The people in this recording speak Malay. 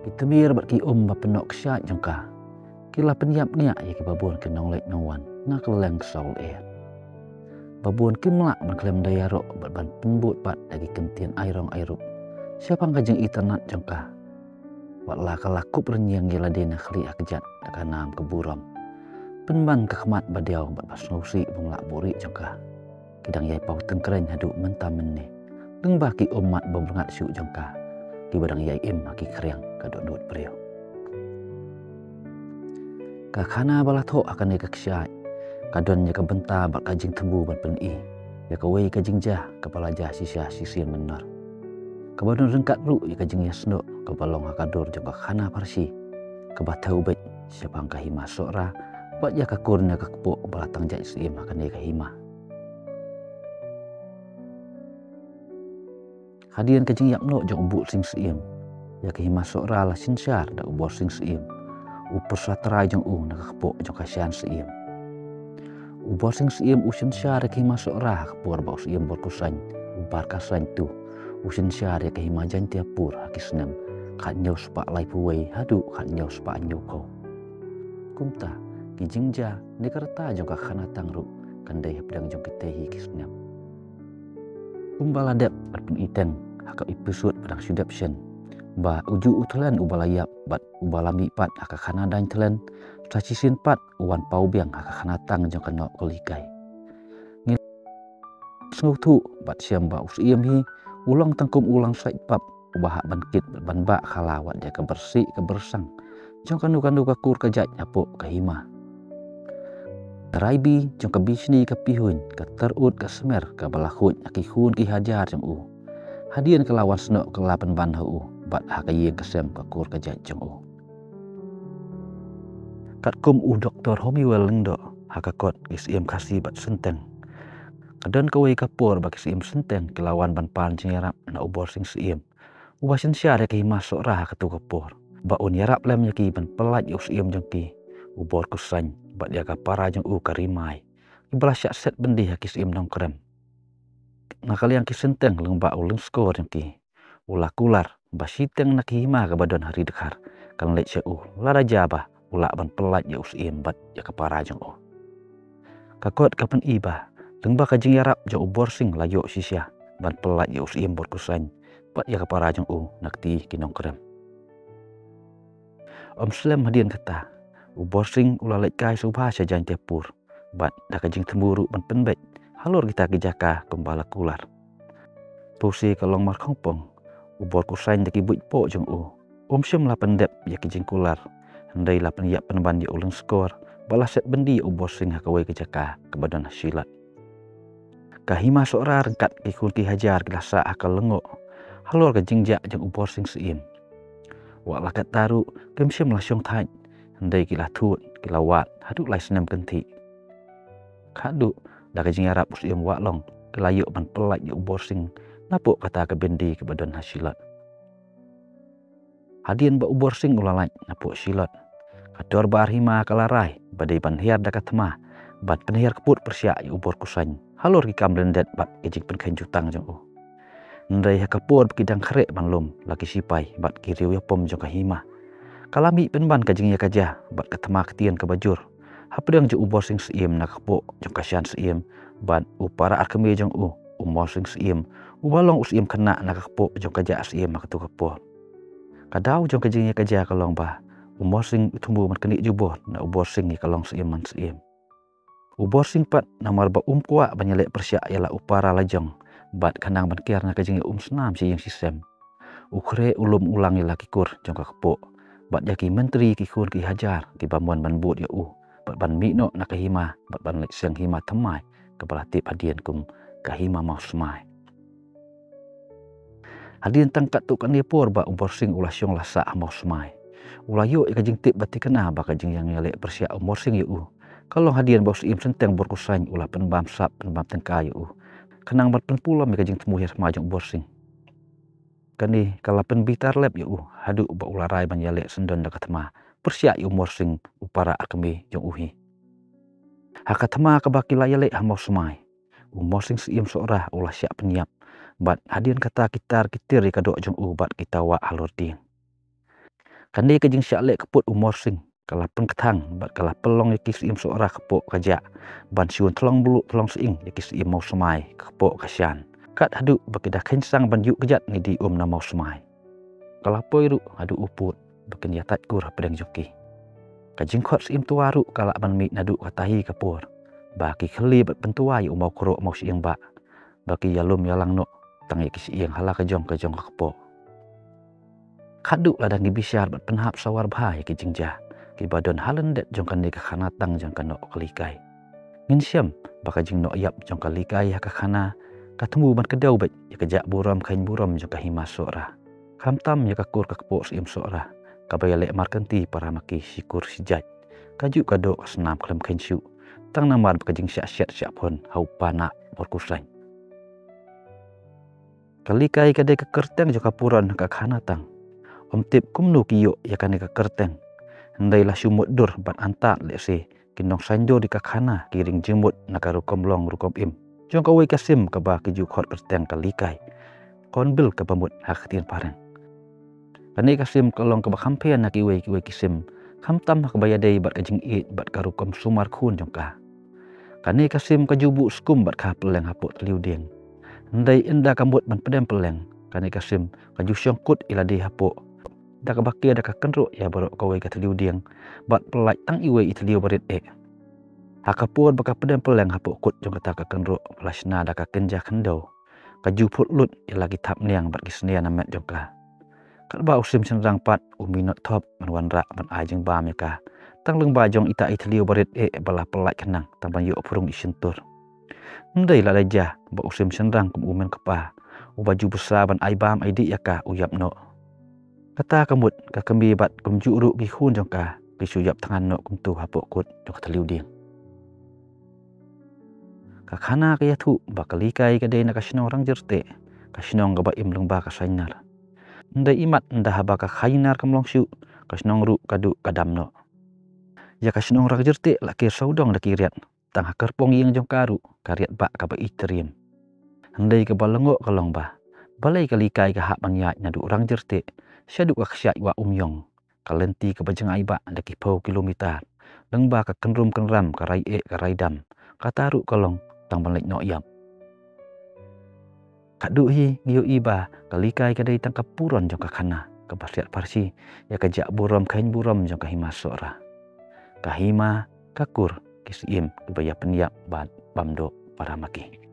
Itemir bat ki bapenok syat jangka. Kila penyap niak ya ki babon ke nong lek nowan na keleng saul babon ki melak ban klem daya rok bat ban pembut bat lagi kentian airong airup. Siapa kajeng internet jangka. Wat la kalakup renyang ya ladena khli akjat dakanam keburam. Penban kekmat badiau bat bas ngusi bunglak buri jangka. Kidang yai pau tengkeren hadu mentam menne. Deng baki umat bembrengat syuk jangka. Ki badang yai aki kriang kadut beriau. Kakana balato akan ya kesyai. Kadon ya kebenta bat kajing tembu bat peni. Ya kawai kajing jah kepala jah sisa sisian benar. Kabadon rengkat ru ya kajing ya sendok kebalong hakadur jangka khana parsi. Kebatau bet siapang kahima sokra bat ya kakurnya kakepuk balatang jai siim akan ya kahima. Hadian kajing yapno jong umbuk sing siim. Ya kahima sokra lah sinsyar da ubor sing siim. Upur satrai jong na kakepuk jong kasian siim. Ubor sing siim usin syar ya kahima sokra kapur bau siim borkusan ubar kasan tu. Usin syar ya kahima jan tiapur hakisnem. Kat nyau sepak lai puwei hadu kat nyau sepak nyau kau. Kumta kijingja ni kereta jong kakhana tangru kandai pedang jong kitehi kisnem. Umbaladep berpun iteng haka episode pedang sudaption. Ba uju utelan ubalayap bat ubalami pat haka khana dan telan. Sacisin pat uwan paubiang haka khana tang jong kanok kolikai. Ngil snutu bat siam ba usiem hi ulang tangkum ulang saip pap. Ubahak bangkit banbak khalawat dia kebersang. Jong kandu kakur kajat apuk kahima. Raibi jong kabisni kapihun katerut kasemer kabalahut akihun ki hajar jong u. Hadian kelawan senok kelapan ban hu bat hakayeng kesem kakur kajat jong u. Katkum doktor Homiwell lengdo hakakot kisiem kasih bat senteng. Kadon kawai kapur bak kisiem senteng kelawan ban pan jengerap na ubor sing siem. Ubasin syar ya kahima sokra katu kapur. Baun yarap lem yaki ban pelat ya usiem jengki. Ubor kusan bat ya kapara jeng u karimai. Ibalah syak set bendi ya kisiem nong krem. Nakali yang kisenteng leng ba uleng skor jengki. Ulah kular basiteng nak hima ke badon hari dekhar. Kan lek syak u lada jabah ulak ban pelat ya usiem bat ya kapara jeng u. Kakot kapan iba leng ba kajing yarap jeng ubor sing layok sisya ban pelat ya usiem bor kusan. Bat ya kapara jong u nakti kinong krem. Om Slem hadian kata, ubor sing ulalek kai subha sajan tiapur. Bat dah kajing temburu ban penbet, halur kita kejaka kembala kular. Pusi kalong markongpong, ubor kusain daki buit po jong u. Om Slem lah pendep ya kajing kular. Hendai lah penyak penban ya uleng skor, balas set bendi ubor sing hakawai kejaka kebadan silat. Kahima sokra rengkat kikun ki hajar kilasa akal lengok. Halor kajing jak jeng ubor sing siem. Wak lakat taru kemsyem lah syong thaj. Hendai kilah tut, kilah wat, haduk lai senam kenti. Kaduk dah kajing yarap usiem wak long. Kelayuk ban pelat ya ubor sing. Napuk kata kebendi ke badan hasilat. Hadian ba ubor sing ulalaj napuk silat. Kador ba arhima kalarai. Badai ban hiar dakat temah. Bat penhiar keput persyak ya ubor kusan. Halor kikam lendet bat kajing penkain jutang jeng u. Ndai hakapur kidang khrek manlum laki sipai bat kiriu ya pom jong kahima. Kalami penban kajing ya kajah bat ketema ketian ke bajur. Hapedang je ubor sing siem nak kapuk jong kasian siem bat upara arkeme jong u umor sing siem ubalong usiem kena nak kapuk jong kajah siem makatu kapur. Kadau jong kajing ya kajah kalong bah umor sing tumbu mat kenik jubor na ubor sing ya kalong siem man siem. Ubor sing pat namar ba kuak banyalek persyak yala upara lajong. Bat kanang ban kiar na kajing senam si yang sistem. Ukre ulum ulangi laki kur jong kakepuk. Bat jaki menteri kikur ki hajar ki bamuan ban but ya u. Bat ban mikno na kahima bat ban lek siang hima temai kepala tip hadian kum kahima mau semai. Hadian tangkat tu kan dia por ba ubor sing ulah syong lasa mau semai. Ulah yuk kajing tip bati kena ba kajing yang lek persyak umur sing ya u. Kalau hadian bau sim senteng borkusan ulah penbam sap penbam tengkai ya u. Kenang bat penpulam ya kajing temu ya semajong ubor sing. Kani kala penbitar lep ya hadu ba ularai ban yalek sendon dekat ma persyak ya umur sing upara akemi jong uhi. Hakatma kabaki la yalek hamau semai. Umur sing siem seorah ulah syak penyiap. Bat hadian kata kitar kitir ya kadok jong bat kita wa halur ding. Kande ka jing syak lek keput umur sing kalah pengketang bat kalah pelong ya kis im seorang kepok kajak ban siun telong bulu telong seing ya kis im mau semai kepok kasian kat hadu bakidah kencang ban yuk kejat ni di na mau semai kalah poiru hadu uput bakin ya tat kur pedang joki kajing khot sim tuaru kalak ban mi nadu katahi kapur baki kheli bat pentua yu mau kro mau siing ba baki yalum yalang no tang ya kis ieng hala kejong kepok kadu ladang gibisyar bat penhap sawar bahaya ki jingjah ki badon halen det jong kan ka khana tang jong kan no kalikai ngin syam baka jing no yap jong kalikai ha ka khana katemu ban kedau bet ya kejak buram kain buram jong ka hima sora kamtam ya ka kur ka kepok sim sora ka baya lek markanti para maki sikur sijaj kaju kado senam klem kain syu tang namar baka jing syak pon hau pana porkusain kalikai kade ka kerteng jong ka puran ka khana tang om tip kumnu kiyo ya kan ka kerteng ndai lah sumut dur ban anta lese kinong sanjo di kakhana kiring jemut nakaru komlong rukom im jong ka wei kasim ka ba ki ju khot kerteng kalikai kon bil ka bamut haktin pareng kani kasim kalong ka ba khampian na ki wei kisim khamtam ka bayadei bat ka jing it bat ka rukom sumar khun jong ka kani kasim ka jubu skum bat ka peleng hapot liu ding ndai inda kambut ban pedem peleng kani kasim ka ju syongkut iladi hapot da ka bakia da ka kenro ya baru ka wei ka teliu diang bat pelai tang iwe iteliu barit hakapur baka pedem peleng hapo kut jong kata ka kenro plasna da ka kenja kendo ka juput lut ya lagi tap niang bat kisnia namet jong ka kat ba usim senrang pat uminot top manwan ra ban ajeng ba me ka tang leng ba jong ita iteliu barit bala pelai kenang tang ban yu opurung isentur ndai la daja ba usim senrang kum umen kepa ubaju besar ban ai bam aidi ya ka uyap no kata kemut ka kembi bat kum juru ki khun jong ka ki suyap tangan no kum tu hapok kut jong teliu ding ka khana ka yathu ba kalikai ka dei na ka sinong rang jerte ka sinong ga ba im leng ba ka sainar ndai imat nda ba ka khainar kam long syu ka sinong ru kadu kadam no ya ka sinong rang jerte la ke saudong da kiriat tang hakar pong yeng jong karu kariat ba ka ba itrim ndai ka ba lengok ka long ba balai kalikai ka hak manyat nadu rang jerte syadu ka ksyak wa umyong kalenti ka bajeng aiba da ki pau kilometer lengba ka kenrum kenram ka rai ka rai dam ka taru kalong tang ban lek no yam kadu hi ngiu iba kalikai ka dei tang ka puron jong ka khana ka basiat parsi ya ka jak buram kain buram jong ka hima sora ka hima kakur kisim baya peniap ban bamdo para maki